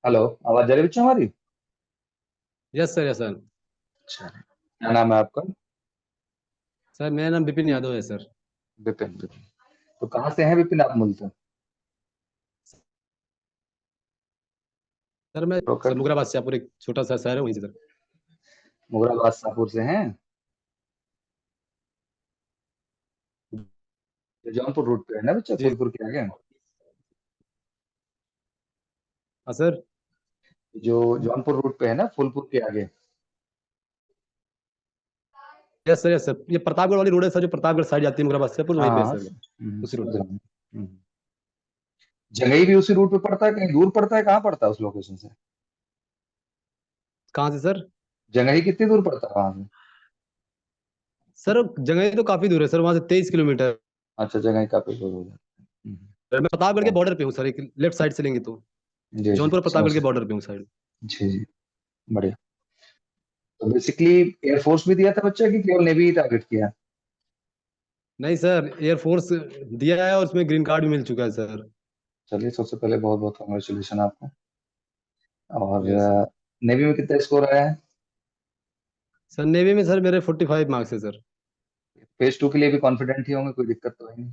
Hello. आवाज जा रही है बच्चों हमारी? Yes sir, yes sir. अच्छा, क्या नाम है आपका? सर मेरा नाम विपिन यादव है सर। विपिन, विपिन। तो कहाँ से हैं विपिन आप मूलतः? सर मैं सर रोकड़, मुगराबाद शाहपुर, एक छोटा सा शहर है वहीं से सर। मुगलाबाद शाहपुर से हैं? जो जौनपुर रूट पे है ना बच्चा, जी। फूलपुर के आगे? हाँ सर। जो जौनपुर रूट पे है ना, फूलपुर के आगे? यस सर, यस सर, ये प्रतापगढ़ वाली रोड है सर, जो प्रतापगढ़ साइड जाती है मुगराबाद शाहपुर, हाँ वहीं पे है हाँ, सर। उसी रोड समझ पे। रहा हूँ। जंगई भी उसी रूट पे पड़ता है? कहीं दूर पड़ता है? कहाँ पड़ता है उस लोकेशन से? कहाँ से सर? जंगई कितनी दूर पड़ता है वहां से? सर जगह तो काफी दूर है सर, वहाँ से 23 किलोमीटर। अच्छा, जंगई काफी दूर हो जाता है। मैं प्रतापगढ़ के हाँ, बॉर्डर पे हूँ सर, एक लेफ्ट साइड से लेंगे तो। जी जी, जौनपुर समझ प्रतापगढ़ के सकते। बॉर्डर पे हूँ साइड। जी जी, बढ़िया। तो बेसिकली एयरफोर्स भी दिया था बच्चा कि केवल नेवी ही टारगेट किया? नहीं सर, एयरफोर्स दिया है और उसमें ग्रीन कार्ड भी मिल चुका है सर। चलिए, सबसे पहले बहुत बहुत कॉन्ग्रेचुलेशन आपको। और यस सर। नेवी में कितना स्कोर आया है? सर नेवी में सर मेरे 45 मार्क्स है सर। फेज टू के लिए भी कॉन्फिडेंट ही होंगे, कोई दिक्कत तो है नहीं?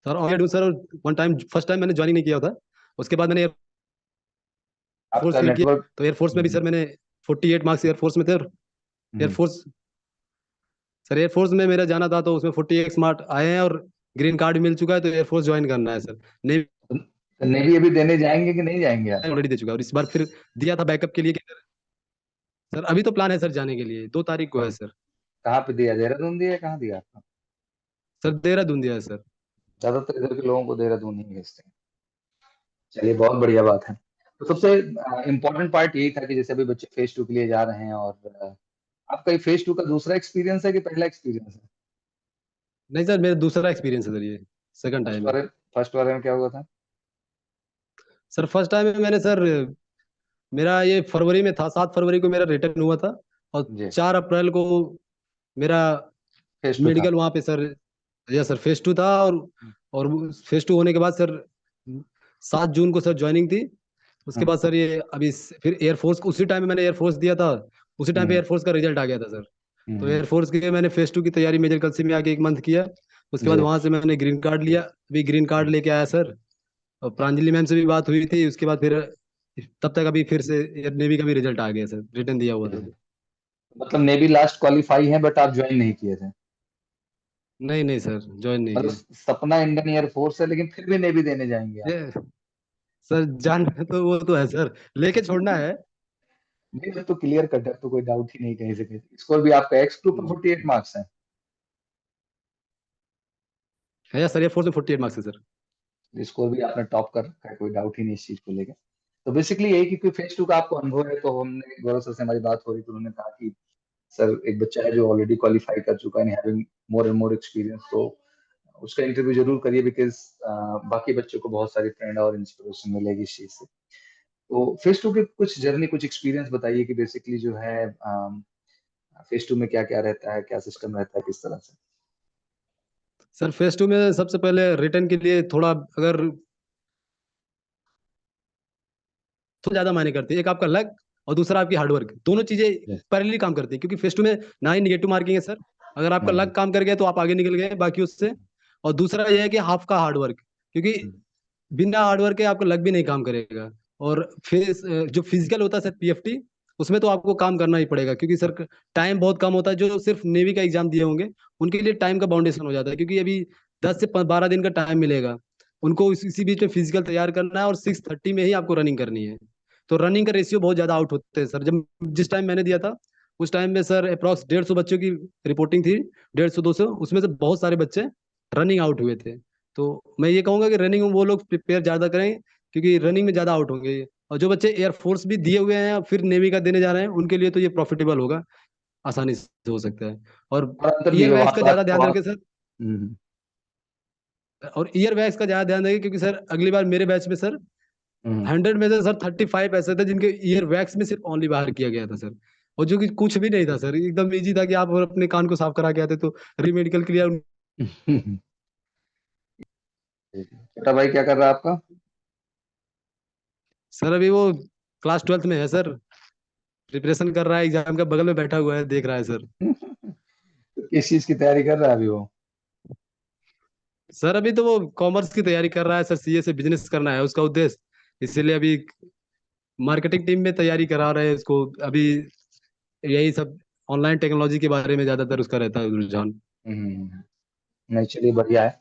Sir already sir, one time first time मैंने ज्वाइन नहीं किया था। उसके बाद मैंने एयरफोर्स आपका सिलेक्ट किया। नेटवर्क। तो एयरफोर्स में भी सर मैंने 48 मार्क्स एयरफोर्स में थे। और हम्म, एयरफोर्स सर एयरफोर्स में मेरा जाना था, तो उसमें 48 मार्क्स आए हैं और ग्रीन कार्ड मिल चुका है, तो एयरफोर्स ज्वाइन करना है सर। नेवी तो नेवी अभी देने जाएंगे कि नहीं जाएंगे आप? ऑलरेडी दे चुका है, और इस बार फिर दिया था बैकअप के लिए कि सर अभी तो प्लान है सर जाने के लिए, 2 तारीख को है सर। कहाँ पे दिया? देहरादून दिया? कहाँ दिया आपका? सर देहरादून दिया है सर। ज्यादातर इधर के लोगों को देहरादून ही भेजते हैं। चलिए, बहुत बढ़िया बात है। तो सबसे इम्पोर्टेंट पार्ट यही था कि जैसे अभी बच्चे फेज टू के लिए जा रहे हैं, और आपका ये फेज टू का दूसरा एक्सपीरियंस है कि पहला एक्सपीरियंस है? नहीं सर, मेरा दूसरा एक्सपीरियंस है सर, ये सेकंड फर्स्ट टाइम है। वाले फर्स्ट वाले में क्या हुआ था? सर फर्स्ट टाइम में मैंने सर, मेरा ये फरवरी में था, 7 फरवरी को मेरा रिटर्न हुआ था। और जी, 4 अप्रैल को मेरा फेज टू था। मेडिकल वहाँ पे सर। या सर फेज टू था। और फेज टू होने के बाद सर 7 जून को सर ज्वाइनिंग थी। उसके बाद हम्म सर ये अभी फिर एयरफोर्स, उसी टाइम में मैंने एयरफोर्स दिया था। उसी टाइम पे हम्म एयरफोर्स का रिजल्ट आ गया था सर। तो हम्म, एयरफोर्स के लिए मैंने फेज टू की तैयारी मेजर कलसी में आके 1 मंथ किया। उसके बाद जी। वहां से मैंने ग्रीन कार्ड लिया, अभी ग्रीन कार्ड लेके आया सर। और प्रांजलि मैम से भी बात हुई थी, उसके बाद फिर तब तक अभी फिर से एयर नेवी का भी रिजल्ट आ गया सर, रिटर्न दिया हुआ था। जी। मतलब नेवी लास्ट क्वालिफाई है, बट आप ज्वाइन नहीं किए थे? नहीं नहीं सर, ज्वाइन नहीं मतलब किया। सपना इंडियन एयरफोर्स है, लेकिन फिर भी नेवी देने जाएंगे आप? ये सर जान तो वो तो है सर, लेके छोड़ना है। नहीं, वो तो क्लियर कट है, तो कोई डाउट ही नहीं कहीं से कहीं। स्कोर भी आपका एक्स टू पर 48 मार्क्स है? है सर, एयरफोर्स में 48 मार्क्स है सर। स्कोर भी आपने टॉप कर रखा है, कोई डाउट ही नहीं इस चीज को लेकर। तो बेसिकली यही कि फेज टू का आपको अनुभव है, तो हमने गौरव सर से हमारी बात हो रही, तो उन्होंने कहा कि सर एक बच्चा है जो ऑलरेडी क्वालिफाई कर चुका है, having more and more experience, तो उसका इंटरव्यू जरूर करिए, बिकॉज बाकी बच्चों को बहुत सारी प्रेरणा और इंस्पिरेशन मिलेगी इस चीज से। तो फेज टू के कुछ जर्नी, कुछ एक्सपीरियंस बताइए कि बेसिकली जो है फेज टू में क्या क्या रहता है, क्या सिस्टम रहता है, किस तरह से? सर फेज टू में सबसे पहले रिटर्न के लिए थोड़ा, अगर थोड़ा ज्यादा मायने करती है, एक आपका लक और दूसरा आपकी हार्डवर्क, दोनों चीजें Yes. पैरेलली काम करती है। क्योंकि फेज टू में ना ही निगेटिव मार्किंग है सर, अगर आपका हम्म लक काम कर गया तो आप आगे निकल गए बाकी उससे। और दूसरा यह है कि हाफ का हार्डवर्क, क्योंकि हम्म बिना हार्डवर्क के आपका लक भी नहीं काम करेगा। और फिर जो फिजिकल होता है सर, पीएफटी, उसमें तो आपको काम करना ही पड़ेगा, क्योंकि सर टाइम बहुत कम होता है। जो सिर्फ नेवी का एग्जाम दिए होंगे उनके लिए टाइम का बाउंडेशन हो जाता है, क्योंकि अभी 10 से 12 दिन का टाइम मिलेगा उनको, इसी बीच में फिजिकल तैयार करना है और 6:30 में ही आपको रनिंग करनी है। तो रनिंग का रेशियो बहुत ज्यादा आउट होते हैं सर। जब जिस टाइम मैंने दिया था उस टाइम में सर अप्रॉक्स 150 बच्चों की रिपोर्टिंग थी, 150-200, उसमें से बहुत सारे बच्चे रनिंग आउट हुए थे। तो मैं ये कहूंगा कि रनिंग में वो लोग प्रिपेयर ज्यादा करें, क्योंकि रनिंग में ज्यादा आउट होंगे। और जो बच्चे एयरफोर्स भी दिए हुए हैं फिर नेवी का देने जा रहे हैं, उनके लिए तो ये प्रॉफिटेबल होगा, आसानी से हो सकता है। और और अंतर भी ईयर है वैक्स वहां का पर ज्यादा आप ध्यान वहां। रखें सर। हम्म और ईयर वैक्स का ज्यादा ध्यान रखें, क्योंकि सर अगली बार मेरे बैच में सर हम्म 100 में से सर 35 ऐसे थे जिनके ईयर वैक्स में सिर्फ ओनली बाहर किया गया था सर। और जो कि कुछ भी नहीं था सर, एकदम इजी था कि आप अपने कान को साफ करा के आते तो री मेडिकल क्लियर। हम्म। छोटा भाई क्या कर रहा है आपका? सर अभी वो क्लास 12th में है सर। प्रिपरेशन कर रहा है, एग्जाम का बगल में बैठा हुआ है, देख रहा है सर। तो किस चीज की तैयारी कर रहा है अभी वो? सर अभी तो वो कॉमर्स की तैयारी कर रहा है सर, सीए से बिजनेस करना है उसका उद्देश्य। इसीलिए अभी मार्केटिंग टीम में तैयारी करा रहे हैं उसको अभी। यही सब ऑनलाइन टेक्नोलॉजी के बारे में ज्यादातर उसका रहता है रुझान। हम्म, नहीं चलिए बढ़िया है।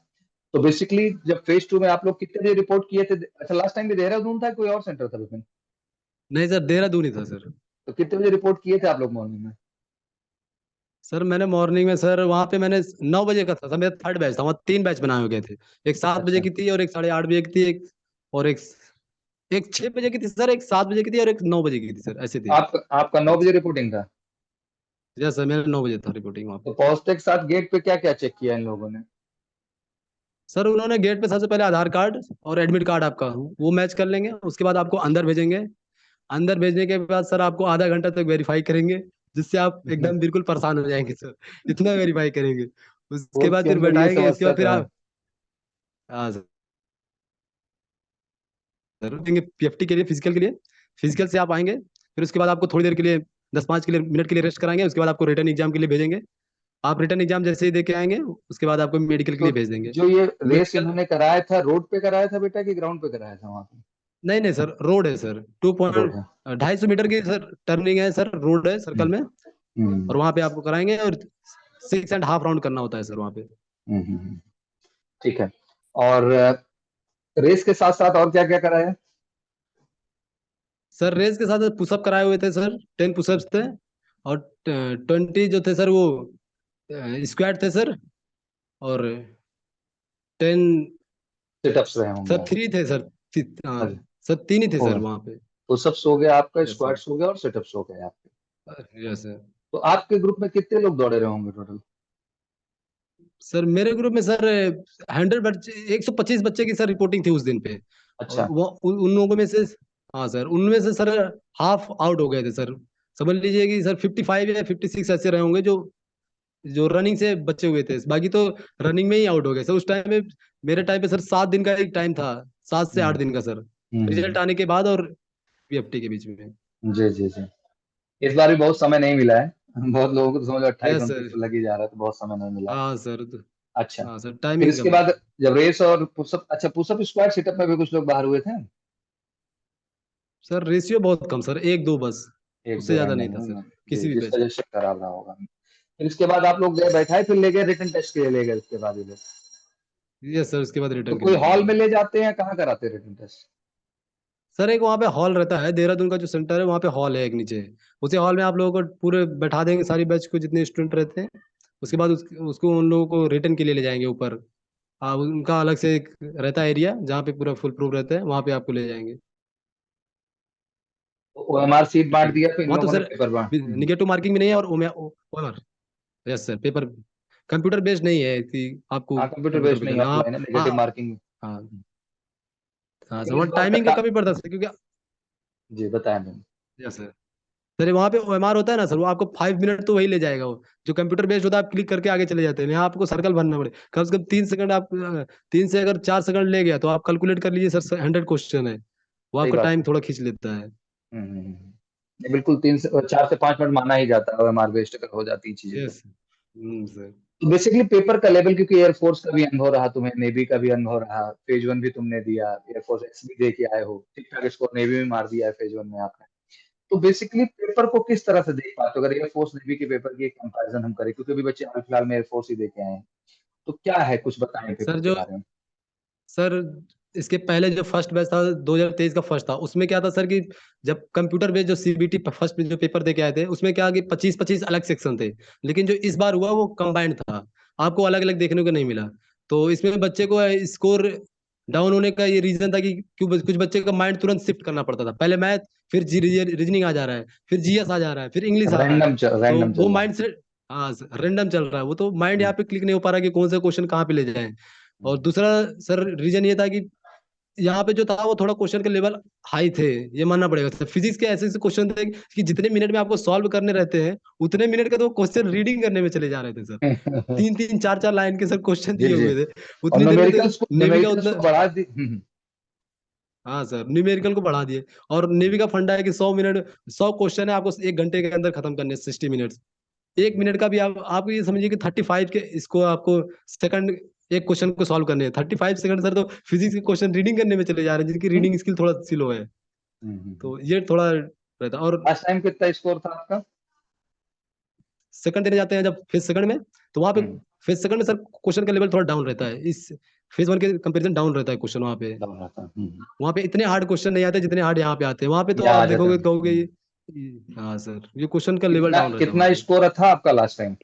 तो बेसिकली जब फेज 2 में आप लोग कितने बजे रिपोर्ट किए थे? अच्छा, लास्ट टाइम भी देहरादून था, कोई और सेंटर था विपिन? नहीं सर, देहरादून ही था सर। तो कितने बजे रिपोर्ट किए थे आप लोग मॉर्निंग में? सर मैंने मॉर्निंग में सर वहाँ पे मैंने 9 बजे का था सर, मेरा थर्ड बैच था, वहाँ 3 बैच बनाए हुए थे। एक 7 बजे अच्छा। की थी, और एक 8:30 बजे की थी, एक और एक 6 बजे की थी सर, एक 7 बजे की थी, और एक 9 बजे की थी सर, ऐसे थे। आपका 9 बजे रिपोर्टिंग था? यस सर, मेरा 9 बजे था रिपोर्टिंग वहाँ तो पे। पहुंचते के साथ गेट पे क्या क्या चेक किया इन लोगों ने? सर उन्होंने गेट पे सबसे पहले आधार कार्ड और एडमिट कार्ड आपका वो मैच कर लेंगे, उसके बाद आपको अंदर भेजेंगे। अंदर भेजने के बाद सर आपको आधा घंटा तक वेरीफाई करेंगे, जिससे आप एकदम बिल्कुल परेशान हो जाएंगे सर। इतना वेरीफाई करेंगे। उसके कोर्ट बाद के फिर अंदर ये बैठाएंगे, इसके समस्या बाद तो फिर है। आप। हाँ सर देंगे पीएफटी के लिए, फिजिकल के लिए। फिजिकल से आप आएंगे, फिर उसके बाद आपको थोड़ी देर के लिए 10-5 मिनट के लिए रेस्ट कराएंगे, उसके बाद आपको रिटर्न एग्जाम के लिए भेजेंगे। आप रिटर्न एग्जाम जैसे ही दे के आएंगे, उसके बाद आपको मेडिकल के तो लिए भेज देंगे। जो ये रेस मेडिकल। इन्होंने कराया था, रोड पे कराया था बेटा कि ग्राउंड पे कराया था वहां पे? नहीं नहीं सर, रोड है सर। टू रोड पॉइंट है। 250 मीटर की सर टर्निंग है सर, रोड है सर्कल में। हम्म और वहां पे आपको कराएंगे, और 6.5 राउंड करना होता है सर वहां पे। हम्म। ठीक है। और रेस के साथ साथ और क्या क्या कराया? सर रेस के साथ पुशअप कराए हुए थे सर, 10 पुशअप्स थे। और 20 जो थे सर वो स्क्वाट थे सर। और 10 सिटअप्स रहे होंगे सर आप? 3 थे सर। हाँ अच्छा। सर, 3 ही थे हो सर गए। वहां पे। पुशअप्स हो गया आपका, यस सर। स्क्वाट्स हो गया और सिटअप्स हो गए आपके। Yes sir. तो आपके ग्रुप में कितने लोग दौड़े रहे होंगे टोटल? सर मेरे ग्रुप में सर 100 बच्चे, 125 बच्चे की सर रिपोर्टिंग थी उस दिन पे। और अच्छा। वो उन लोगों में से, हाँ सर, उनमें से सर हाफ आउट हो गए थे सर। समझ लीजिए कि सर 55 या 56 ऐसे रहे होंगे जो जो रनिंग से बचे हुए थे, बाकी तो रनिंग में ही आउट हो गए सर उस टाइम में। मेरे टाइम पे सर 7 दिन का एक टाइम था, 7 से 8 दिन का सर, हम्म। रिजल्ट आने के बाद और पीएफटी के बीच में। जी जी जी। इस बार भी बहुत समय नहीं मिला है। बहुत लोगों को तो समझ लो 28 यस 29 सर। तो लग ही जा रहा है, तो बहुत समय नहीं मिला है। हाँ सर अच्छा। हाँ सर, फिर टाइमिंग इसके कम बाद था। जब रेस और पुशअप, अच्छा पुशअप स्क्वाट सिटअप में भी कुछ लोग बाहर हुए थे? सर रेशियो बहुत कम सर, 1-2 बस। एक उससे दो ज्यादा नहीं रैंडम था हुए सर, हैं। जी, किसी भी जिस बैच वजह में। से खराब रहा होगा। फिर इसके बाद आप लोग गए बैठाए, फिर ले गए रिटर्न टेस्ट के लिए, ले गए उसके बाद ये लोग? यस सर, उसके बाद तो रिटर्न के कोई लिए हॉल में भेजेंगे। ले जाते हैं, कहाँ कराते हैं रिटर्न टेस्ट? सर एक वहाँ पे हॉल रहता है, देहरादून का जो सेंटर है वहाँ पे हॉल है एक नीचे। उसी हॉल में आप लोगों को पूरे बैठा देंगे, सारी बैच को जितने स्टूडेंट रहते हैं। उसके बाद उसको उन लोगों को रिटर्न के लिए ले जाएंगे ऊपर। हाँ, उनका अलग से एक रहता है एरिया जहाँ पे पूरा फुल प्रूफ रहता है, वहाँ पे आपको ले जाएंगे। ओएमआर सीट बांट दिया तो इन वहाँ तो लोगों ने सर पेपर बांट। निगेटिव मार्किंग भी नहीं है, और OMR. Yes sir, paper computer based नहीं है कि आपको हाँ, कंप्यूटर कंप्यूटर बेस्ड पे नहीं, करना है आप। ऑफलाइन है, नेगेटिव हाँ मार्किंग। हाँ। हाँ सर, लेकिन इस वहाँ बार टाइमिंग का सरकार। कमी पड़ता है सर, क्योंकि। जी बताएं मैम। Yes sir. सर वहाँ पे ओएमआर होता है ना सर, वो आपको 5 मिनट तो वही ले जाएगा वो। जो कंप्यूटर बेस्ड होता है, आप क्लिक करके आगे चले जाते हैं, यहाँ आपको सर्कल भरना पड़े, कम से कम 3 सेकंड आप 3 से अगर 4 सेकंड ले गया तो आप कैलकुलेट कर लीजिए सर, 100 क्वेश्चन है। वो सही आपका बात टाइम है। थोड़ा खींच लेता है। नहीं, बिल्कुल 4 से 5 मिनट माना ही जाता है ओएमआर बेस्ड अगर हो जाती चीजें तो। Yes sir. बेसिकली पेपर का लेवल, क्योंकि एयरफोर्स का भी अनुभव रहा तुम्हें, नेवी का भी अनुभव रहा, फेज 1 भी तुमने दिया, एयरफोर्स एक्स भी दे के आए हो, ठीक ठाक स्कोर नेवी में मार दिया है फेज 1 में आपने। तो बेसिकली पेपर को किस तरह से देख पाते हो, अगर एयरफोर्स नेवी के पेपर की एक कंपैरिजन हम करें, क्योंकि अभी बच्चे हाल फिलहाल में एयरफोर्स ही दे के आए हैं, तो क्या है, कुछ बताएं पेपर सर के जो बारे में। सर इसके पहले जो फर्स्ट बैच था, 2023 का फर्स्ट था, उसमें क्या था सर कि जब कंप्यूटर बेस्ड जो सीबीटी फर्स्ट में जो पेपर दे के आए थे, उसमें क्या कि 25-25 अलग सेक्शन थे। लेकिन जो इस बार हुआ वो कंबाइंड था, आपको अलग अलग देखने को नहीं मिला। तो इसमें बच्चे को स्कोर डाउन होने का ये रीजन था कि क्यों कुछ बच्चे का माइंड तुरंत शिफ्ट करना पड़ता था, पहले मैथ, फिर जी रीजनिंग आ जा रहा है, फिर जीएस आ जा रहा है, फिर इंग्लिश आ रहा है। तो रैंडम वो चल रहा माइंड से, हाँ रेंडम चल रहा है, वो तो माइंड है। यहाँ पे क्लिक नहीं हो पा रहा कि कौन सा क्वेश्चन कहाँ पे ले जाए। और दूसरा सर रीजन ये था कि यहाँ पे जो था वो थोड़ा क्वेश्चन के लेवल हाई थे, ये मानना पड़ेगा सर। फिजिक्स के ऐसे ऐसे क्वेश्चन थे कि जितने मिनट में आपको सॉल्व करने रहते हैं, उतने मिनट का तो क्वेश्चन रीडिंग करने में चले जा रहे थे सर। तीन तीन चार चार लाइन के सर क्वेश्चन जी दिए जी। हुए थे, और उतनी देर में तो नेवी का न्यूमेरिकल्स उतना। को बढ़ा दी। हाँ सर, न्यूमेरिकल को बढ़ा दिए। और नेवी का फंडा है कि 100 मिनट, 100 क्वेश्चन है, आपको 1 घंटे के अंदर खत्म करने, 60 मिनट्स। 1 मिनट का भी आप ये समझिए कि 35 के इसको आपको सेकंड एक क्वेश्चन को सॉल्व करने हैं। 35 सेकंड सर तो फिजिक्स के क्वेश्चन रीडिंग करने में चले जा रहे हैं, जिनकी रीडिंग स्किल थोड़ा स्लो है। तो ये थोड़ा रहता। और लास्ट टाइम कितना स्कोर था आपका? सेकंड देने जाते हैं जब फेज सेकंड में, तो वहाँ पे फेज सेकंड में सर क्वेश्चन का लेवल थोड़ा डाउन रहता है, इस फेज वन के कंपेरिजन डाउन रहता है क्वेश्चन वहाँ पे। डाउन रहता। वहाँ पे इतने हार्ड क्वेश्चन नहीं आते जितने हार्ड यहाँ पे आते हैं। वहाँ पे तो यहाँ आप आ जाता देखोगे है। कहोगे हाँ सर, ये क्वेश्चन का लेवल कितना डाउन रहता है वहाँ कितना पे। स्कोर था आपका लास्ट टाइम?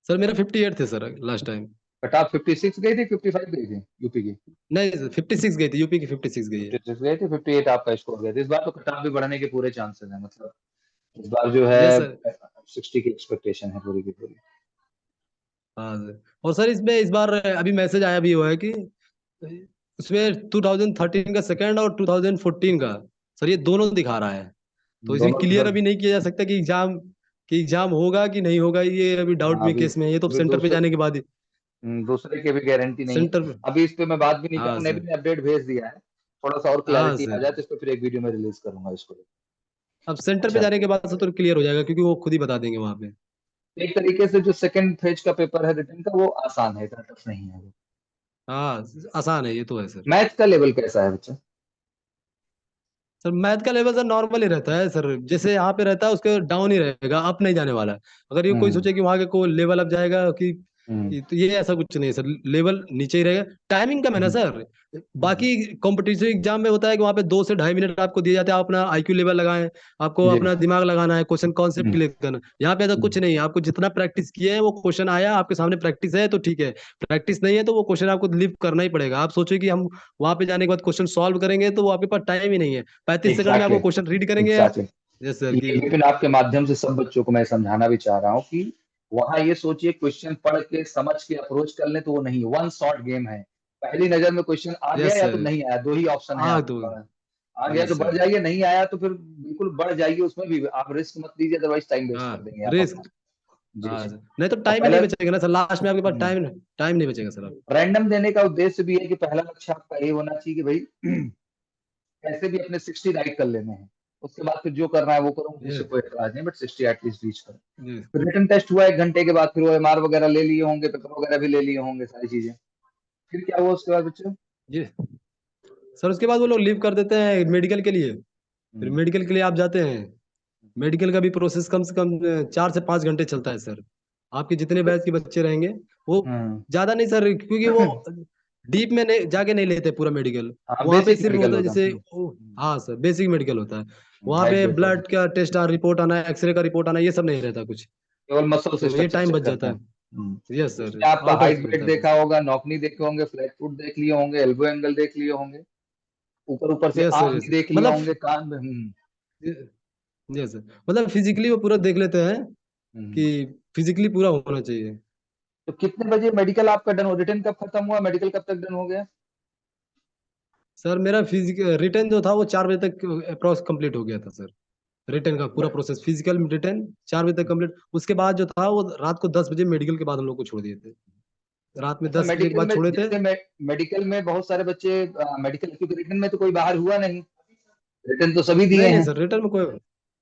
सर मेरा 58 थे sir last time. Cut off 56 गई थी, 55 गई थी यूपी की? नहीं सर, 56 गई थी, यूपी की 56 गई है। 56 गई थी, 58 आपका स्कोर गया था। इस बार तो कट ऑफ भी बढ़ने के पूरे चांसेस हैं, मतलब इस बार जो है यस सर। 60 की एक्सपेक्टेशन है पूरी की पूरी। हाँ सर। और सर इसमें इस बार अभी मैसेज आया भी हुआ है कि उसमें 2013 का सेकंड और 2014 का, सर ये दोनों दिखा रहा है। तो इसमें दोनों क्लियर मतलब। अभी नहीं किया जा सकता कि एग्जाम होगा कि नहीं होगा, ये अभी डाउट हाँ, में केस में है। ये तो अभी सेंटर पे जाने के बाद ही दूसरे की भी गारंटी नहीं सेंटर है। पे। अभी इस पे मैं बात भी नहीं हाँ करूँ, नेवी सर। ने अपडेट भेज दिया है। थोड़ा सा और हाँ क्लैरिटी आ सर, जाए तो इस पे फिर एक वीडियो में रिलीज करूंगा इसको। अब सेंटर पे अच्छा, जाने के बाद से तो क्लियर हो जाएगा, क्योंकि वो खुद ही बता देंगे वहां पे। एक तरीके से जो सेकंड फेज का पेपर है रिटर्न का, वो आसान है, इतना टफ नहीं है वो। हाँ, आसान है, ये तो है सर। मैथ का लेवल कैसा है बच्चा? सर मैथ का लेवल सर नॉर्मल ही रहता है सर, जैसे यहाँ पे रहता है उसके डाउन ही रहेगा, अप नहीं जाने वाला। अगर ये कोई हम्म सोचे कि वहां के को लेवल अप जाएगा हम्म तो ये ऐसा कुछ नहीं है सर, लेवल नीचे ही रहेगा। टाइमिंग कम है ना हम्म सर। हम्म, बाकी कॉम्पिटिटिव एग्जाम में होता है कि वहाँ पे 2 से 2.5 मिनट आपको दिए जाते हैं, आप अपना आईक्यू लेवल लगाएं, आपको जी। अपना दिमाग लगाना है, क्वेश्चन कॉन्सेप्ट हम्म क्लियर करना। यहाँ पे ऐसा कुछ हम्म, नहीं है, आपको जितना प्रैक्टिस किए हैं वो क्वेश्चन आया आपके सामने, प्रैक्टिस है तो ठीक है, प्रैक्टिस नहीं है तो वो क्वेश्चन आपको लिव करना ही पड़ेगा। आप सोचिए कि हम वहां पे जाने के बाद क्वेश्चन सॉल्व करेंगे, तो वो आपके पास टाइम ही नहीं है। 35 सेकंड में एग्जैक्टली आपको क्वेश्चन रीड करेंगे। एग्जैक्टली। यस सर कि लेकिन आपके माध्यम से सब बच्चों को मैं समझाना भी चाह रहा हूँ कि वहां ये सोचिए क्वेश्चन पढ़ के समझ के अप्रोच कर ले तो वो नहीं, वन शॉट गेम है। पहली नजर में क्वेश्चन आ गया यस या तो सर। नहीं आया, दो ही ऑप्शन है हाँ आपके तो पास। आ गया तो यस बढ़ सर। जाइए, नहीं आया तो फिर बिल्कुल बढ़ जाइए, उसमें भी आप रिस्क मत लीजिए, अदरवाइज टाइम वेस्ट कर हाँ देंगे आप अपना। रिस्क। जी हाँ जी। सर, नहीं तो और टाइम ही पहले नहीं बचेगा ना सर, लास्ट में आपके पास टाइम टाइम नहीं बचेगा सर। रैंडम देने का उद्देश्य भी है कि पहला लक्ष्य आपका ये होना चाहिए कि भाई कैसे भी अपने 60 राइट कर लेने हैं। उसके बाद फिर जो करना है वो करूँ, ये मुझसे कोई एतराज नहीं, बट 60 एटलीस्ट रीच करूँ। ये फिर रिटन टेस्ट हुआ 1 घंटे के बाद, फिर वो एमआर वगैरह ले लिए होंगे, पेपर वगैरह भी ले लिए होंगे, सारी चीजें। फिर क्या हुआ उसके बाद बच्चों? ये सर उसके बाद वो लोग लीव कर देते हैं मेडिकल के लिए। फिर हम्म मेडिकल के लिए आप जाते हैं। मेडिकल का भी प्रोसेस कम से कम 4 से 5 घंटे चलता है सर। आपके जितने बैच के बच्चे रहेंगे वो हम्म। ज्यादा नहीं सर, क्योंकि वो डीप में नहीं जाके नहीं लेते पूरा मेडिकल। हाँ, वहाँ पे बेसिक सिर्फ मेडिकल होता है होता है। जैसे हाँ सर, बेसिक मेडिकल होता है। वहाँ हाइट पे वेट वगैरह। ब्लड का टेस्ट रिपोर्ट आना है, एक्सरे का रिपोर्ट आना है, ये सब नहीं रहता कुछ। केवल मसल तो ये स्ट्रक्चर टाइम चेक बच करते जाता हैं। है। यस सर, उसमें आपका आउट ऑफ हाइट वेट मिलता है देखा बस। होगा, नौकनी देखे होंगे, फ्लैट फुट देख लिए होंगे, एल्बो एंगल देख लिए होंगे, ऊपर ऊपर से यस सर, आंख यस भी देख लिए मतलब होंगे, कान में। यस सर, मतलब फिजिकली वो पूरा देख लेते हैं हम्म। कि फिजिकली पूरा होना चाहिए। तो कितने बजे मेडिकल आपका डन हो, रिटर्न कब खत्म हुआ, मेडिकल कब तक डन हो गया? सर मेरा फिजिकल रिटर्न जो था वो 4 बजे तक अप्रॉक्स कंप्लीट हो गया था सर। रिटर्न का पूरा प्रोसेस, फिजिकल रिटर्न 4 बजे तक कंप्लीट। उसके बाद जो था वो रात को 10 बजे मेडिकल के बाद हम लोग को छोड़ दिए थे। रात में अच्छा, 10 बजे के मेडिकल बाद में छोड़े थे। जैसे मेडिकल में बहुत सारे बच्चे मेडिकल, क्योंकि रिटर्न में तो कोई बाहर हुआ नहीं, रिटर्न तो सभी दिए नहीं नहीं हैं। सर, रिटर्न में कोई।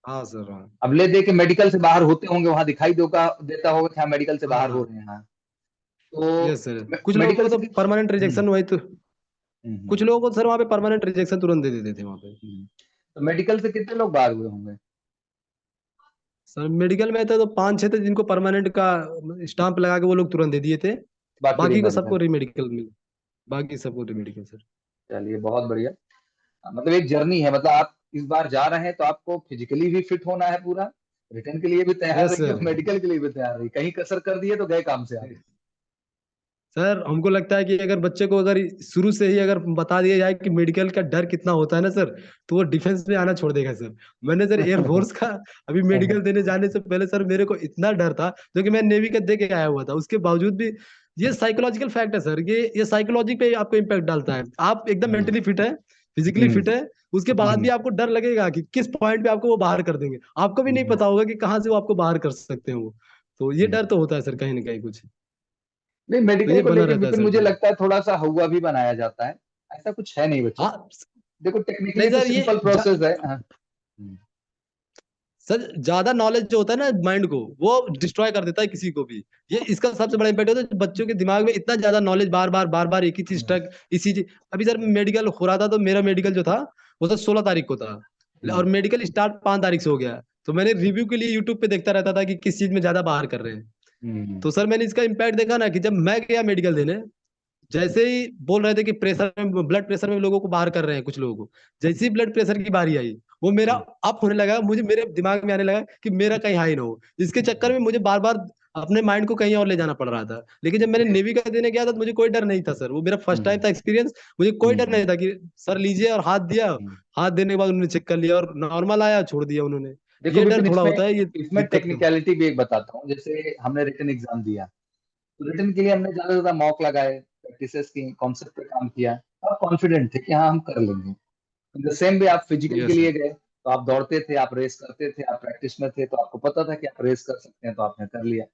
हाँ सर, हाँ। अब ले दे के मेडिकल से बाहर होते होंगे, वहां दिखाई देता होगा कि हाँ मेडिकल से बाहर हो हाँ रहे हैं। हाँ, तो यस सर, कुछ लोगों मेडिकल को से तो परमानेंट हम्म रिजेक्शन हुई तो कुछ हम्म लोगों को सर वहाँ पे परमानेंट रिजेक्शन तुरंत दे देते थे वहाँ पे। तो मेडिकल से कितने लोग बाहर हुए होंगे? सर मेडिकल में थे तो 5-6 थे जिनको परमानेंट का स्टाम्प लगा के वो लोग तुरंत दे दिए थे। बाकी री बाकी को सबको मेडिकल। रीमेडिकल मिल बाकी सबको रीमेडिकल सर। चलिए बहुत बढ़िया। मतलब एक जर्नी है, मतलब आप इस बार जा रहे हैं तो आपको फिजिकली भी फिट होना है पूरा, रिटर्न के लिए भी तैयार यस रहिए सर। और मेडिकल के लिए भी तैयार रहिए, कहीं कसर कर दिए तो गए काम से आप। सर हमको लगता है कि अगर बच्चे को अगर शुरू से ही अगर बता दिया जाए कि मेडिकल का डर कितना होता है ना सर, तो वो डिफेंस में आना छोड़ देगा सर। मैंने सर एयरफोर्स का अभी मेडिकल देने जाने से पहले सर मेरे को इतना डर था, जो कि मैं नेवी का दे के आया हुआ था, उसके बावजूद भी ये साइकोलॉजिकल फैक्ट है सर, ये साइकोलॉजी पे आपको इम्पैक्ट डालता है। आप एकदम हम्म मेंटली फिट है, फिजिकली हम्म फिट है, उसके बाद हम्म भी आपको डर लगेगा कि किस पॉइंट पे आपको वो बाहर कर देंगे, आपको भी नहीं हम्म पता होगा कि कहाँ से वो आपको बाहर कर सकते हैं वो। तो ये हम्म। डर तो होता है सर कहीं ना कहीं कुछ। नहीं, तो मेडिकल ये को बना लेके रहता है विपिन सर मुझे डर। लगता है थोड़ा सा हवा भी बनाया जाता है। ऐसा कुछ है नहीं बच्चा। हाँ। देखो नहीं टेक्निकली तो सर, सिंपल प्रोसेस है। हाँ। सर ज्यादा नॉलेज जो होता है ना माइंड को, वो डिस्ट्रॉय कर देता है किसी को भी। ये इसका सबसे बड़ा इम्पैक्ट होता है, बच्चों के दिमाग में इतना ज्यादा नॉलेज, बार बार एक ही चीज हम्म स्टक, इसी चीज। अभी सर मेडिकल हो रहा था, तो मेरा मेडिकल जो था वो सर 16 तारीख को था, हम्म और मेडिकल स्टार्ट 5 तारीख से हो गया। तो मैंने रिव्यू के लिए यूट्यूब पे देखता रहता था कि किस चीज में ज्यादा बाहर कर रहे हैं। हम्म तो सर मैंने इसका इम्पैक्ट देखा ना कि जब मैं गया मेडिकल देने, जैसे ही बोल रहे थे कि प्रेशर में, ब्लड प्रेशर में लोगों को बाहर कर रहे हैं कुछ लोगों को, जैसे ही ब्लड प्रेशर की बारी आई, वो मेरा अप होने लगा, मुझे मेरे दिमाग में आने लगा कि मेरा कहीं हाई ना हो। इसके चक्कर में मुझे बार बार अपने माइंड को कहीं और ले जाना पड़ रहा था। लेकिन जब मैंने नेवी का देने गया था, तो मुझे कोई डर नहीं था सर, वो मेरा फर्स्ट टाइम हम्म था एक्सपीरियंस। मुझे कोई डर हम्म नहीं था कि सर लीजिए, और हाथ दिया, हम्म। हाथ देने के बाद उन्होंने चेक कर लिया और नॉर्मल आया, छोड़ दिया उन्होंने। देखो ये डर विपिन, थोड़ा इसमें होता है, ये इसमें दिक्कत क्यों। टेक्निकलिटी भी एक बताता हूँ। जैसे हमने रिटन एग्जाम दिया, तो रिटन के लिए हमने ज्यादा से ज्यादा मॉक लगाए, प्रैक्टिसेस की, कॉन्सेप्ट पे काम किया, और कॉन्फिडेंट थे कि हाँ हम कर लेंगे। द सेम वे आप फिजिकल के यस सर। लिए गए, तो आप दौड़ते थे, आप रेस करते थे, आप प्रैक्टिस में थे, तो आपको पता था कि आप रेस कर सकते हैं, तो आपने कर लिया।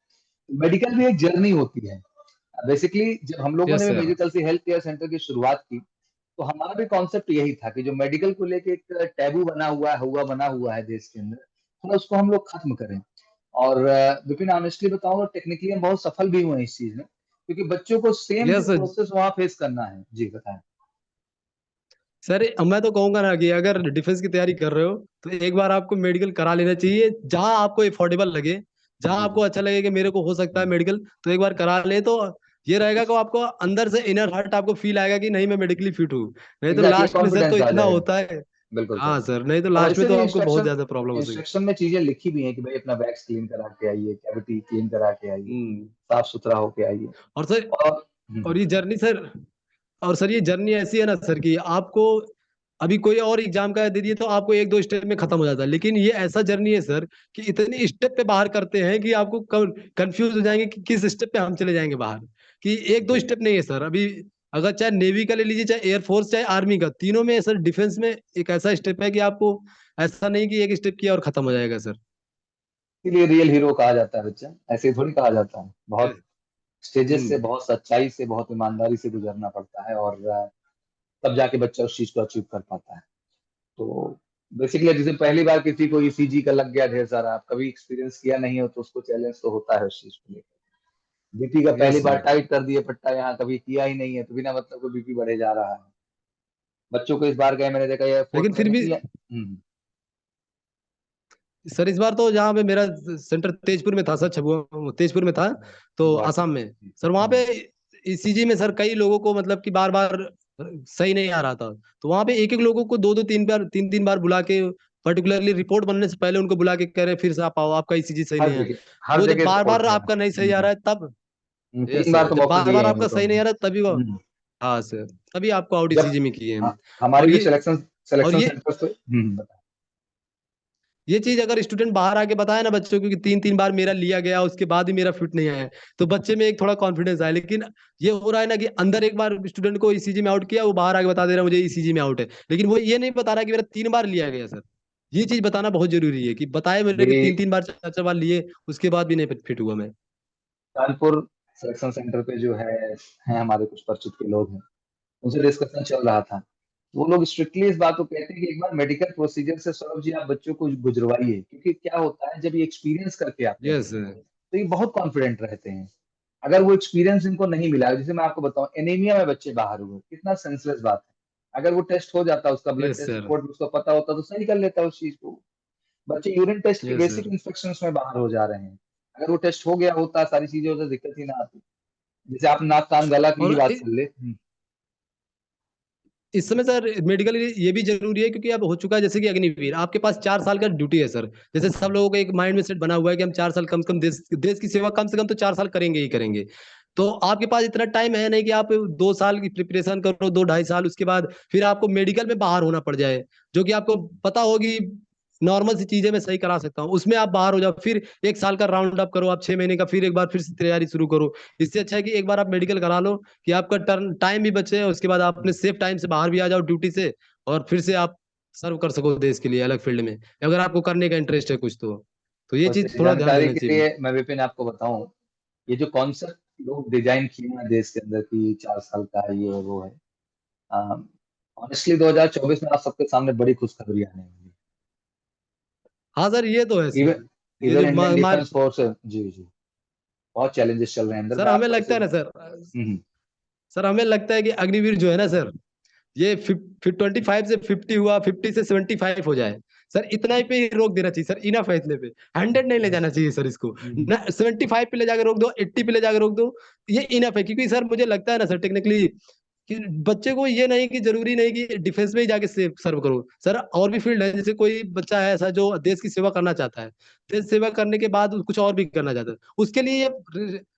मेडिकल भी एक जर्नी होती है। बेसिकली जब हम लोगों यस ने सर। मेडिकल से हेल्थ केयर सेंटर की शुरुआत की, तो हमारा भी कॉन्सेप्ट यही था कि जो मेडिकल को लेके एक टैबू बना हुआ है, हुआ बना हुआ है देश के अंदर, थोड़ा उसको हम लोग खत्म करें। और विपिन, ऑनेस्टली बताऊं तो टेक्निकली हम बहुत सफल भी हुए हैं इस चीज में, क्योंकि बच्चों को सेम जो यस सर। प्रोसेस वहां फेस करना है। जी बताएं। सर मैं तो कहूंगा ना कि अगर डिफेंस की तैयारी कर रहे हो, तो एक बार आपको मेडिकल करा लेना चाहिए, जहां आपको अफोर्डेबल लगे, जहां जी आपको जी। अच्छा लगे कि मेरे को हो सकता है मेडिकल, तो एक बार करा ले। तो ये रहेगा कि आपको अंदर से इनर हार्ट आपको फील आएगा कि नहीं, मैं मेडिकली फिट हूँ। नहीं तो एग्जैक्टली, लास्ट में सर तो कॉन्फिडेंस आ इतना जाएगा। होता है। बिल्कुल हाँ सर। सर, नहीं तो और लास्ट में वैसे तो भी आपको बहुत इंस्ट्रक्शन ज्यादा प्रॉब्लम हो सकती। इंस्ट्रक्शन में चीजें लिखी भी हैं कि भाई अपना बैग्स क्लीन करा के आइए, कैविटी क्लीन करा के आइए, हम्म। साफ सुथरा होके आइए। और सर, और और ये जर्नी सर, और सर ये जर्नी ऐसी है ना सर कि आपको अभी कोई और एग्जाम का दे दिए तो आपको एक दो स्टेप में खत्म हो जाता है, लेकिन ये ऐसा जर्नी है सर कि इतने स्टेप पे बाहर करते हैं कि आपको कंफ्यूज हो जाएंगे कि किस स्टेप पे हम चले जाएंगे बाहर। कि एक दो स्टेप नहीं है सर अभी। अगर चाहे नेवी का ले लीजिए, चाहे एयरफोर्स, चाहे आर्मी का, तीनों में सर डिफेंस में एक ऐसा स्टेप है कि आपको ऐसा नहीं कि एक स्टेप किया और खत्म हो जाएगा सर। इसीलिए रियल हीरो कहा जाता है बच्चा, ऐसे ही थोड़ी कहा जाता है। बहुत स्टेजेस से, हम्म। बहुत सच्चाई से, बहुत ईमानदारी से गुजरना पड़ता है, और तब जाके बच्चा उस चीज को अचीव कर पाता है। तो बेसिकली जैसे पहली बार किसी को ईसीजी का लग गया ढेर सारा, आप कभी एक्सपीरियंस किया नहीं हो, तो उसको चैलेंज तो होता है उस चीज को लेकर। बीपी का पहली यस बार सर। टाइट कर दिए पट्टा, यहाँ कभी किया ही नहीं है, तो बिना मतलब को बीपी बढ़े जा रहा है। बच्चों को इस बार गए, मैंने देखा ये फोर्थ लेकिन में फिर भी नहीं है। सर इस बार तो जहाँ पे मेरा सेंटर तेजपुर में था सर, तेजपुर में था, तो गॉड आसाम में। सर वहाँ हम्म पे ईसीजी में सर कई लोगों को मतलब कि बार बार सही नहीं आ रहा था। तो वहाँ पे एक एक लोगों को दो दो तीन बार, तीन तीन बार बुला के, पर्टिकुलरली रिपोर्ट बनने से पहले उनको बुला के कह रहे हैं फिर से आप आओ, आपका ईसीजी सही नहीं है। हर वो जब जगह बार रिपोर्ट बार है। आपका नहीं सही आ रहा है तब, यस 3 बार सर, तो जब मौका बार दिए बार हैं वो आपका तो। सही नहीं आ रहा तभी वो, हाँ सर, तभी आपको आउट जब ईसीजी में किए हैं। हमारी और भी ये सिलेक्शन और सिलेक्शन ये सेंटर्स पे ये चीज अगर स्टूडेंट बाहर आके बताए ना बच्चों को कि तीन तीन बार मेरा लिया गया, उसके बाद भी मेरा फिट नहीं आया, तो बच्चे में एक थोड़ा कॉन्फिडेंस आए। लेकिन ये हो रहा है ना कि अंदर एक बार स्टूडेंट को ईसीजी में आउट किया, वो बाहर आके बता दे रहा है मुझे ईसीजी में आउट है, लेकिन वो ये नहीं बता रहा कि मेरा 3 बार लिया गया सर। ये चीज बताना बहुत जरूरी है कि बताए मेरे कि तीन भी तीन बार, चार चार बार लिए, उसके बाद भी नहीं फिट हुआ मैं। कानपुर सिलेक्शन सेंटर पे जो है हमारे कुछ परिचित के लोग हैं, उनसे डिस्कशन चल रहा था। वो लोग स्ट्रिक्टली इस बात को कहते हैं कि एक बार मेडिकल प्रोसीजर से सौरभ जी आप बच्चों को गुजरवाइए, क्योंकि क्या होता है जब ये एक्सपीरियंस करके आते हैं, यस सर। तो ये बहुत कॉन्फिडेंट रहते हैं। अगर वो एक्सपीरियंस इनको नहीं मिला, जैसे मैं आपको बताऊं, एनीमिया में बच्चे बाहर हुए, कितना सेंसलेस बात है। अगर वो टेस्ट हो जाता, उसका blood yes test sir. Report उसको पता होता, तो सही कर लेता उस चीज को। बच्चे यूरिन टेस्ट के यस बेसिक सर। इंस्पेक्शन में बाहर हो जा रहे हैं। अगर वो टेस्ट हो गया होता, सारी चीजें होता, दिक्कत ही ना आती। जैसे आप नाक कान गला की ही और बात कर ले। इस समय सर मेडिकल ये भी जरूरी है, क्योंकि अब हो चुका है जैसे कि अग्निवीर, आपके पास 4 साल का ड्यूटी है सर। जैसे सब लोगों का एक माइंड में सेट बना हुआ है कि हम 4 साल कम से कम देश की सेवा कम से कम तो 4 साल करेंगे ही करेंगे। तो आपके पास इतना टाइम है नहीं कि आप 2 साल की प्रिपरेशन करो, 2 ढाई साल, उसके बाद फिर आपको मेडिकल में बाहर होना पड़ जाए, जो कि आपको पता होगी नॉर्मल सी चीजें मैं सही करा सकता हूँ, उसमें आप बाहर हो जाओ, फिर 1 साल का राउंड अप करो, आप 6 महीने का, फिर एक बार फिर से तैयारी शुरू करो। इससे अच्छा है कि एक बार आप मेडिकल करा लो, कि आपका टर्न टाइम भी बचे, उसके बाद आप अपने सेफ टाइम से बाहर भी आ जाओ ड्यूटी से, और फिर से आप सर्व कर सको देश के लिए अलग फील्ड में, अगर आपको करने का इंटरेस्ट है कुछ तो ये बस चीज थोड़ा ध्यान जानकारी देना के चाहिए। लिए मैं विपिन आपको बताऊं, ये जो कॉन्सेप्ट लोग डिजाइन किए हैं देश के अंदर की 4 साल का है, ये है वो है, ऑनेस्टली 2024 में आप सबके सामने बड़ी खुशखबरी आने वाली हाँ सर, ये तो है है। सर। इवन ये इवन जो इंडियन डिफेंस फोर्स है, जी जी, बहुत चैलेंजेस चल रहे हैं अंदर। सर मैं हमें आपको ऐसे लगता है ना सर, हम्म, सर हमें लगता है कि अग्निवीर जो है ना सर, ये 25 से 50 हुआ, 50 से 75 हो जाए सर, इतना ही पे ही रोक देना चाहिए सर, इनफ है इतने पे। 100 नहीं ले जाना चाहिए सर इसको हम्म, ना, 75 पे ले जाकर रोक दो, 80 पे ले जाकर रोक दो, ये इनफ है। क्योंकि सर मुझे लगता है ना सर टेक्निकली, कि बच्चे को ये नहीं कि जरूरी नहीं कि डिफेंस में ही जाके सर्व करो सर, और भी फील्ड है। जैसे कोई बच्चा है ऐसा जो देश की सेवा करना चाहता है, देश सेवा करने के बाद कुछ और भी करना चाहता है, उसके लिए ये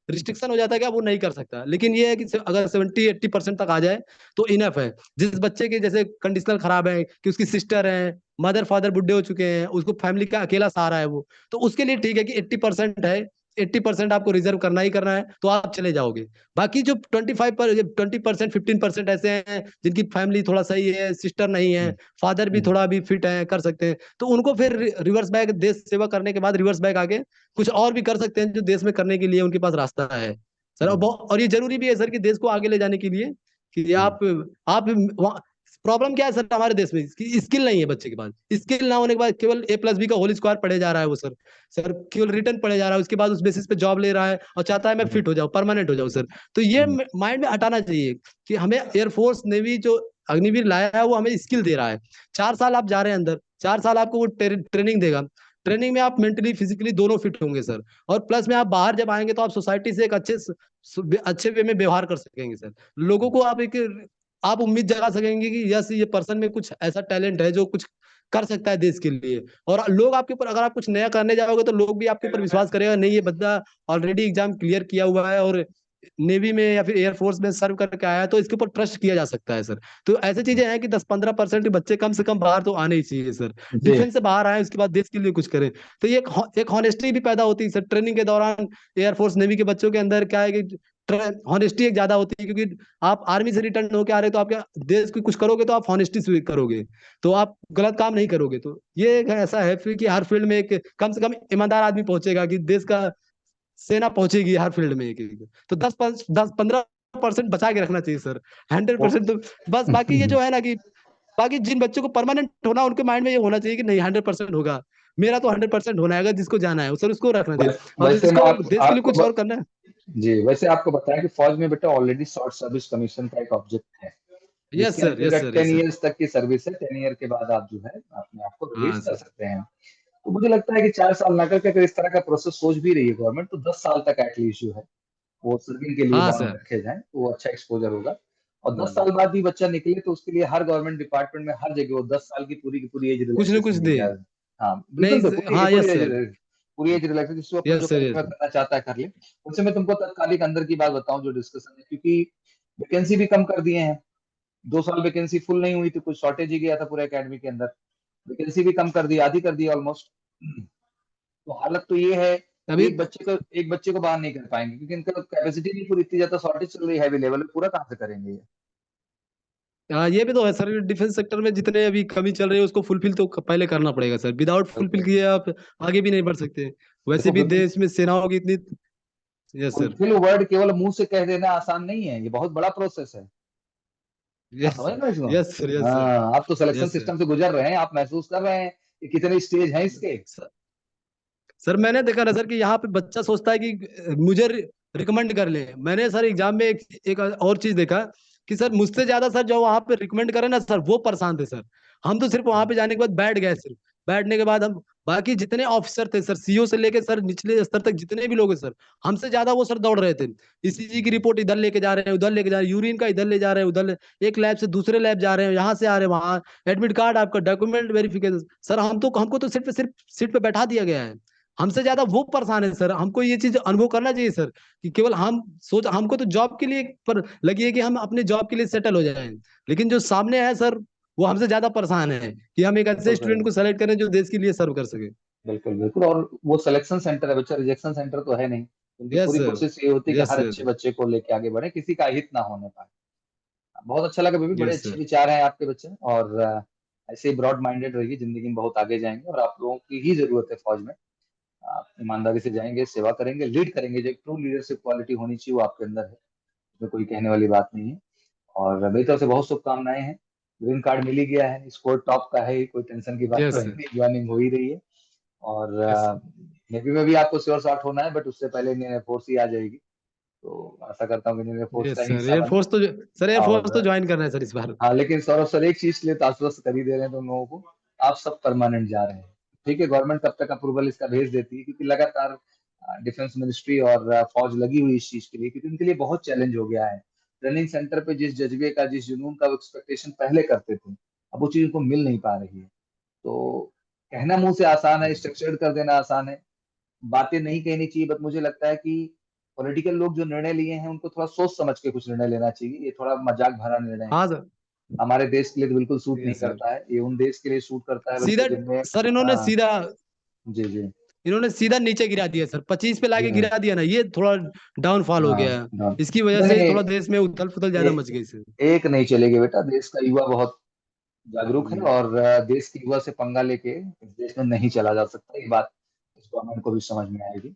रिस्ट्रिक्शन हो जाता है कि अब वो नहीं कर सकता। लेकिन ये है कि अगर 70-80% तक आ जाए तो इनफ है। जिस बच्चे के जैसे कंडीशनल खराब है, कि उसकी सिस्टर है, मदर फादर बुढ़े हो चुके हैं, उसको फैमिली का अकेला सहारा है वो, तो उसके लिए ठीक है कि 80% है, 80% आपको रिजर्व करना ही करना है, तो आप चले जाओगे। बाकी जो 20%, 15% ऐसे हैं जिनकी फैमिली थोड़ा सही है, सिस्टर नहीं है, फादर भी हम्म, थोड़ा भी फिट है, कर सकते हैं, तो उनको फिर रिवर्स बैक, देश सेवा करने के बाद रिवर्स बैक आके कुछ और भी कर सकते हैं जो देश में करने के लिए उनके पास रास्ता है सर। हम्म, और ये जरूरी भी है सर कि देश को आगे ले जाने के लिए, कि हम्म, आप प्रॉब्लम क्या है सर हमारे देश में, कि स्किल नहीं है बच्चे के पास। स्किल ना होने के बाद केवल A+B का होल स्क्वायर पढ़े जा रहा है वो सर, सर केवल रिटर्न पढ़े जा रहा है, उसके बाद उस बेसिस पे जॉब ले रहा है और चाहता है मैं हम्म, फिट हो जाऊं, परमानेंट हो जाऊं सर। तो ये हम्म, माइंड में हटाना चाहिए कि हमें एयरफोर्स नेवी जो अग्निवीर लाया है वो हमें स्किल दे रहा है। 4 साल आप जा रहे हैं अंदर, 4 साल आपको वो ट्रेनिंग देगा, ट्रेनिंग में आप मेंटली फिजिकली दोनों फिट होंगे सर। और प्लस में आप बाहर जब आएंगे तो आप सोसाइटी से एक अच्छे वे में व्यवहार कर सकेंगे सर। लोगों को आप उम्मीद जगा सकेंगे कि यस ये पर्सन में कुछ ऐसा टैलेंट है जो कुछ कर सकता है देश के लिए। और लोग आपके ऊपर, अगर आप कुछ नया करने जाओगे तो लोग भी आपके ऊपर विश्वास करेगा, नहीं ये बंदा ऑलरेडी एग्जाम क्लियर किया हुआ है और नेवी में या फिर एयरफोर्स में सर्व करके आया है, तो इसके ऊपर ट्रस्ट किया जा सकता है सर। तो ऐसी चीजें हैं कि 10-15% बच्चे कम से कम बाहर तो आने ही चाहिए सर, जी डिफेंस से बाहर आए उसके बाद देश के लिए कुछ करें। तो ये एक हॉनेस्टी भी पैदा होती है सर ट्रेनिंग के दौरान। एयरफोर्स नेवी के बच्चों के अंदर क्या है कि हॉनेस्टी एक ज्यादा होती है, क्योंकि आप आर्मी से रिटर्न होके आ रहे हो तो आपके देश को कुछ करोगे तो आप हॉनेस्टी से करोगे, तो आप गलत काम नहीं करोगे। तो ये एक ऐसा है फिर कि हर फील्ड में एक कम से कम ईमानदार आदमी पहुंचेगा, कि देश का सेना पहुंचेगी हर फील्ड में एक। तो 10-15% बचा के रखना चाहिए सर, 100% तो बस। बाकी ये जो है ना कि बाकी जिन बच्चों को परमानेंट होना, उनके माइंड में ये होना चाहिए कि नहीं 100% होगा, मेरा तो 100% होना है, अगर जिसको जाना है सर उसको रखना चाहिए। और वैसे मैं जिसको देश के लिए आपको कुछ और करना है। जी, वैसे आपको बताया कि फौज में बेटा ऑलरेडी शॉर्ट सर्विस कमीशन का एक ऑब्जेक्ट है, यस जिसके सर, यस अंतर्गत सर, यस 10 सर। इयर्स तक की सर्विस है। 10 ईयर के बाद आप जो है अपने आप को हाँ रिलीज कर सर। सकते हैं। तो मुझे लगता है कि 4 साल ना करके अगर इस तरह का प्रोसेस सोच भी रही है गवर्नमेंट, तो 10 साल तक एटलीस्ट जो है वो सर्विंग के लिए हाँ बॉन्ड सर। रखे जाएं, तो वो अच्छा एक्सपोजर होगा। और 10 साल बाद भी बच्चा निकले तो उसके लिए हर गवर्नमेंट डिपार्टमेंट में हर जगह वो 10 साल की पूरी एज कुछ न कुछ रिलैक्सेशन दी दे। जाए। हाँ बिल्कुल, तो नहीं, हाँ, यस सर। पूरी एज रिलैक्सेशन, जिसको अपना जो यस सर, यस करना सर। करना चाहता है कर ले। उनसे मैं तुमको तत्कालिक अंदर की बात बताऊं जो डिस्कशन है, क्योंकि वैकेंसी भी कम कर दिए हैं। 2 साल वैकेंसी फुल नहीं हुई थी, कुछ शॉर्टेज ही गया था पूरे एकेडमी के अंदर। वैकेंसी भी कम कर दी, आधी कर दी ऑलमोस्ट। तो हालत तो ये है कि अभी एक बच्चे को बाहर नहीं कर पाएंगे, क्योंकि इनका कैपेसिटी नहीं पूरी, इतनी ज्यादा शॉर्टेज चल रही है, हैवी लेवल पूरा कहाँ से करेंगे ये। हाँ, ये भी तो है सर, डिफेंस सेक्टर में जितने अभी कमी चल रही है उसको फुलफिल तो पहले करना पड़ेगा सर, विदाउट फुलफिल किए आप आगे भी नहीं बढ़ सकते। वैसे देखो भी विपिन, देश में सेनाओं की इतनी। Yes sir. फुलफिल वर्ड केवल मुंह से कह देना आसान नहीं है, ये बहुत बड़ा प्रोसेस है। आप यस समझ सर, रहे हो इसको? यस सर, यस सर, हाँ, आप तो सिलेक्शन यस सर। सिस्टम से गुजर रहे हैं, आप महसूस कर रहे हैं कि कितने स्टेज हैं इसके। सर मैंने देखा ना सर कि यहाँ पे बच्चा सोचता है कि मुझे रिकमेंड कर ले। मैंने सर एग्जाम में एक और चीज देखा, कि सर मुझसे ज्यादा सर जो वहाँ पे रिकमेंड करे ना सर, वो परेशान थे सर। हम तो सिर्फ वहां पे जाने के बाद बैठ गए सिर्फ। बैठने के बाद हम बाकी जितने ऑफिसर थे सर, सीईओ से लेके सर निचले स्तर तक जितने भी लोग हैं सर, हमसे ज्यादा वो सर दौड़ रहे थे। ईसीजी की रिपोर्ट इधर लेके जा रहे हैं, उधर लेके जा रहे हैं, यूरिन का इधर ले जा रहे हैं, उधर एक लैब से दूसरे लैब जा रहे हैं, यहाँ से आ रहे हैं वहाँ, एडमिट कार्ड आपका, डॉक्यूमेंट वेरिफिकेशन। सर हमको तो सिर्फ सीट पे बैठा दिया गया है। हमसे ज्यादा वो परेशान है सर। हमको ये चीज अनुभव करना चाहिए सर, कि केवल हमको तो जॉब के लिए पर लगी है कि हम अपने जॉब के लिए सेटल हो जाएं। लेकिन जो सामने है सर, वो हमसे ज्यादा परेशान है कि हम एक ऐसे बिल्कुल सही स्टूडेंट है। को सेलेक्ट करें जो देश के लिए सर्व कर सके। बिल्कुल बिल्कुल, और वो सिलेक्शन सेंटर है बच्चा, रिजेक्शन सेंटर तो है नहीं। उनकी यस पूरी सर। कोशिश ये होती है कि यस हर सर। अच्छे बच्चे को लेके आगे बढ़े, किसी का हित ना होने पाए। बहुत अच्छा लगा बेबी, बड़े यस अच्छे सर। विचार हैं आपके बच्चे, और ऐसे ही ब्रॉड माइंडेड रहिए, जिंदगी में बहुत आगे जाएंगे, और आप लोगों की ही जरूरत है फौज में। आप ईमानदारी से जाएंगे, सेवा करेंगे, लीड करेंगे, जो एक ट्रू लीडरशिप क्वालिटी होनी चाहिए वो आपके अंदर है, इसमें कोई कहने वाली बात नहीं है। और मेरी तरफ से बहुत शुभकामनाएं हैं। ग्रीन कार्ड मिल ही गया है, स्कोर टॉप का है, कोई टेंशन की बात तो यस है सर। नहीं, ज्वाइनिंग हो ही रही है। और यस। नेवी में भी आपको श्योर शॉट होना है, बट उससे पहले इंडियन एयरफोर्स ही आ जाएगी। तो आशा करता हूँ कि इंडियन एयरफोर्स का यस ही सर, हिस्सा बने। एयरफोर्स तो सर एयरफोर्स तो और ज्वाइन करना है सर इस बार। हाँ, लेकिन सौरभ सर एक चीज के लिए तो आश्वस्त कर ही दे रहे हैं तुम लोगों को, आप सब परमानेंट जा रहे हैं। ठीक है, गवर्नमेंट कब तक अप्रूवल इसका भेज देती है, क्योंकि लगातार डिफेंस मिनिस्ट्री और फौज लगी हुई इस चीज के लिए, क्योंकि उनके लिए बहुत चैलेंज हो गया है। ट्रेनिंग सेंटर पे जिस जज्बे का, जिस जुनून का वो एक्सपेक्टेशन पहले करते थे, अब वो चीज उनको मिल नहीं पा रही है। तो कहना मुंह से आसान है, स्ट्रक्चर्ड कर देना आसान है, बातें नहीं कहनी चाहिए, बट मुझे लगता है कि पॉलिटिकल लोग जो निर्णय लिए हैं उनको थोड़ा सोच समझ के कुछ निर्णय लेना चाहिए, ये थोड़ा मजाक भरा निर्णय है। हाँ सर। हमारे देश के लिए तो बिल्कुल सूट नहीं यस सर। करता है, ये उन देश के लिए सूट करता है बच्चे सीधा जिनमें सर इन्होंने सीधा जी जी। इन्होंने सीधा नीचे गिरा दिया सर, 25 पे जी लाके हाँ। गिरा दिया ना, ये थोड़ा डाउनफॉल हो हाँ गया है। हाँ। इसकी वजह नहीं से नहीं, थोड़ा देश में उथल पुथल ज्यादा ए, मच गई सर। एक नहीं चलेगी बेटा, देश का युवा बहुत जागरूक है, हम्म। और देश के युवा से पंगा लेके इस देश में नहीं चला जा सकता, ये बात इस गवर्नमेंट को भी समझ में आएगी।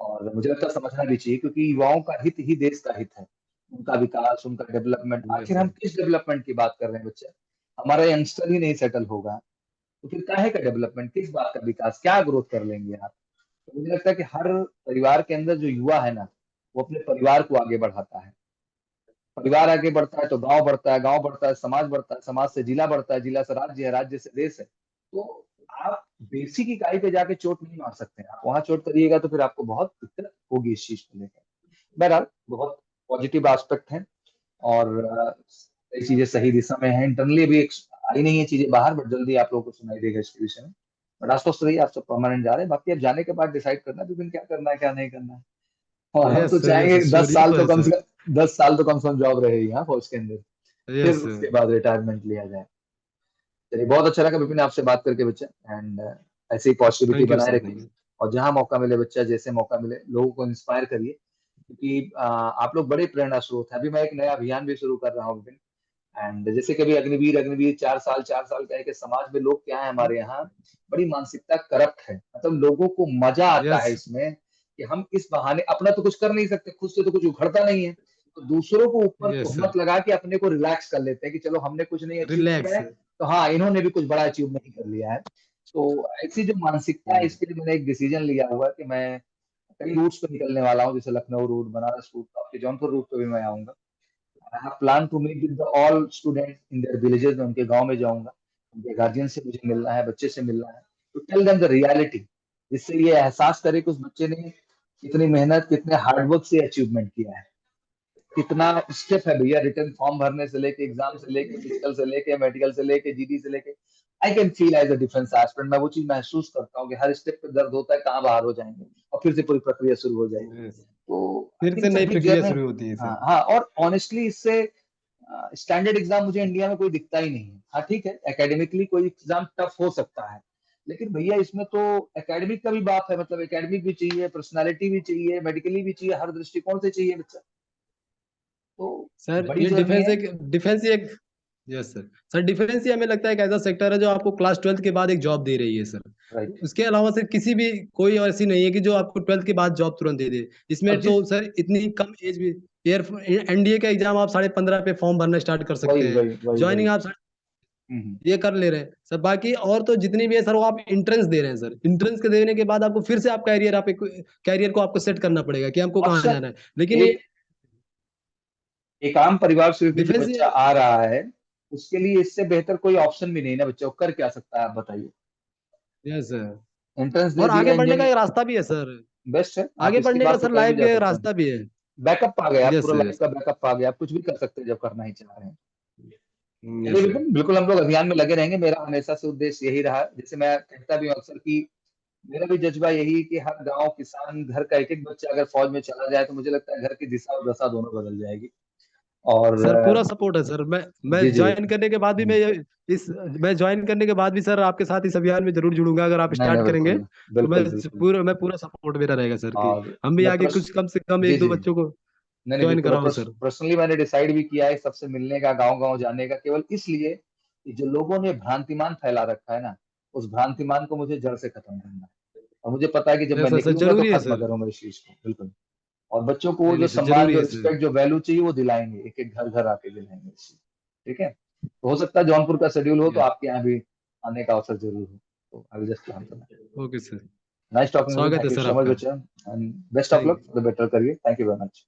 और मुझे लगता है समझना भी चाहिए, क्योंकि युवाओं का हित ही देश का हित है, उनका विकास, उनका डेवलपमेंट। यस आखिर हम सर। किस डेवलपमेंट की बात कर रहे हैं बच्चे, हमारा यंगस्टर ही नहीं सेटल होगा, तो फिर काहे का डेवलपमेंट, किस बात का विकास, क्या ग्रोथ कर लेंगे आप। तो मुझे लगता है कि हर परिवार के अंदर जो युवा है ना, वो अपने परिवार को आगे बढ़ाता है, परिवार आगे बढ़ता है तो गांव बढ़ता है, गांव बढ़ता है समाज बढ़ता है, समाज से जिला बढ़ता है, जिला से राज्य है, राज्य से देश है। तो आप बेसिक इकाई पे जाके चोट नहीं मार सकते हैं, आप वहां चोट करिएगा तो फिर आपको बहुत दिक्कत होगी इस चीज को लेकर। बहरहाल बहुत पॉजिटिव एस्पेक्ट है, और कई चीजें सही दिशा में है, इंटरनली अभी आई नहीं है चीजें बाहर, बट जल्दी आप लोगों को सुनाई देगा इसके विषय में। बट आश्वस्त रहिए, आप सब परमानेंट जा रहे हैं, बाकी अब जाने के बाद डिसाइड करना है फिर क्या करना है क्या नहीं करना है। और हम तो यस सर। चाहेंगे यस कि श्योर, ये तो है सर। 10 साल तो कम से कम जॉब रहेगी यहाँ फौज के अंदर, फिर यस सर। उसके बाद रिटायरमेंट लिया जाए। चलिए, बहुत अच्छा लगा विपिन आपसे बात करके बच्चा, एंड ऐसे ही पॉजिटिविटी थैंक यू बनाए सर, रखिए। Thank you. और जहां मौका मिले बच्चा, जैसे मौका मिले लोगों को इंस्पायर करिए, क्योंकि आप लोग बड़े प्रेरणा स्रोत हैं। अभी मैं एक नया अभियान भी शुरू कर रहा हूँ विपिन, एंड जैसे कभी अग्निवीर अग्निवीर 4 साल कह के, समाज में लोग क्या है हमारे यहाँ, बड़ी मानसिकता करप्ट है, मतलब लोगों को मजा आता है यस। इसमें कि हम इस बहाने, अपना तो कुछ कर नहीं सकते, खुद से तो कुछ उखड़ता नहीं है, तो दूसरों को ऊपर यस सर। तोहमत लगा के अपने को रिलैक्स कर लेते हैं कि चलो हमने कुछ नहीं अचीव किया रिलैक्स। है, तो हाँ इन्होंने भी कुछ बड़ा अचीव नहीं कर लिया है। तो ऐसी जो मानसिकता है, इसके लिए मैंने एक डिसीजन लिया हुआ है कि मैं कई रूट्स पे निकलने वाला हूँ, जैसे लखनऊ रूट, बनारस रूट, आपके जौनपुर रूट पे भी मैं आऊंगा। I have plan to meet with all student in their villages, में उनके गांव में जाऊंगा, उनके गार्जियन से मुझे मिलना है, बच्चे से मिलना है, to tell them the reality, जिससे ये एहसास करे कि उस बच्चे ने कितनी मेहनत, कितने हार्डवर्क से अचीवमेंट किया है, कितना स्टेप है भैया, रिटर्न फॉर्म भरने से लेके, एग्जाम से लेके, फिजिकल से लेके, मेडिकल से लेके, जीडी से लेके। I can feel as a defence aspirant, मैं वो चीज महसूस करता हूँ कि हर स्टेप पे दर्द होता है, कहाँ बाहर हो जाएंगे, और फिर से पूरी प्रक्रिया शुरू हो जाएगी। यस। तो आई फिर थिंक से इट्स अ नई बिग प्रक्रिया जर्नी। शुरू होती है हाँ सर। हाँ, और ऑनेस्टली इससे स्टैंडर्ड एग्जाम मुझे इंडिया में कोई दिखता ही नहीं है। हाँ ठीक है, एकेडमिकली कोई एग्जाम टफ हो सकता है, लेकिन भैया इसमें तो एकेडमिक का भी बात है, मतलब एकेडमिक भी चाहिए, पर्सनालिटी भी चाहिए, मेडिकली भी चाहिए, हर दृष्टिकोण से चाहिए बच्चा। तो सर बड़ी ये जर्नी है। डिफेंस ही एक यस सर। सर डिफेंस ही हमें लगता है एक ऐसा सेक्टर है जो आपको क्लास 12th के बाद एक जॉब दे रही है सर। राइट। उसके अलावा सर किसी भी कोई ऐसी नहीं है कि जो आपको 12th के बाद जॉब तुरंत दे दे। इसमें और जिस तो सर इतनी कम एज में एयर एनडीए का एग्जाम आप 15.5 पे फॉर्म भरना स्टार्ट कर सकते वही हैं। वही वही वही। ज्वाइनिंग आप ये कर ले रहे हैं सर। बाकी और तो जितनी भी है सर वो आप इंट्रेंस दे रहे हैं सर। इंट्रेंस के देने के बाद आपको फिर से आप कैरियर को आपको सेट करना पड़ेगा कि हमको कहाँ ऑप्शन जाना है। लेकिन ये एक एक आम परिवार से भी जो डिफेंस बच्चा आ रहा है, उसके लिए इससे बेहतर कोई ऑप्शन भी नहीं ना बच्चा, वो कर क्या सकता है आप बताइए। Yes sir. एंट्रेंस दे और आगे दिया, बढ़ने का इंजीनियरिंग एक रास्ता भी है सर। बेस्ट है, आप आगे इसके बढ़ने का बाद तो सर कहीं भी लाइफ जा का एक सकते हैं। रास्ता भी है। बैकअप आ गया, आप यस पूरा सर। लाइफ यस का बैकअप आ गया, आप कुछ भी कर सकते हैं जब करना ही चाह रहे हैं। सर। चलिए यस सर। विपिन, बिल्कुल हम लोग अभियान में लगे रहेंगे, मेरा हमेशा से उद्देश्य यही रहा है। जैसे मैं कहता भी हूँ अक्सर कि मेरा भी जज्बा यही है कि हर गांव, किसान घर का एक एक बच्चा अगर फौज में चला जाए, तो मुझे लगता है घर की दिशा और दशा दोनों बदल जाएगी। और सर पूरा सपोर्ट है सर। मैं जी जी। ज्वाइन करने के बाद भी इस मैं ज्वाइन करने के बाद भी सर आपके साथ इस अभियान में जरूर जुड़ूंगा। अगर आप नहीं नहीं, स्टार्ट करेंगे बिल्कुल तो बिल्कुल बिल्कुल। मैं पूरा सपोर्ट मेरा रहेगा सर कि और हम भी मैं आगे कुछ कम से कम जी एक दो जी, बच्चों को नहीं नहीं ज्वाइन बिल्कुल, कराऊं सर। पर्सनली मैंने डिसाइड भी किया है सबसे मिलने का, गांव गांव जाने का, केवल इसलिए कि जो लोगों ने भ्रांतिमान फैला रखा है ना, उस भ्रांतिमान को मुझे जड़ से खत्म करना है। और मुझे पता है कि जब मैं ऐसा सर निकलूंगा तो जरूरी है खत्म सर। करूंगा इस चीज को, बिल्कुल। और बच्चों को वो नहीं जो नहीं सर सम्मान, जरूरी जो है सर। रिस्पेक्ट, जो वैल्यू चाहिए वो दिलाएंगे, एक एक घर घर आके दिलाएंगे इस चीज। ठीक है, तो हो सकता है जौनपुर का शेड्यूल हो तो आपके यहाँ भी आने का अवसर जरूर हो, तो I will just plan for that. Okay sir. Nice talking with you, स्वागत है thank you sir so much आपका। बच्चा, and best of thank luck for the better career, thank you very much.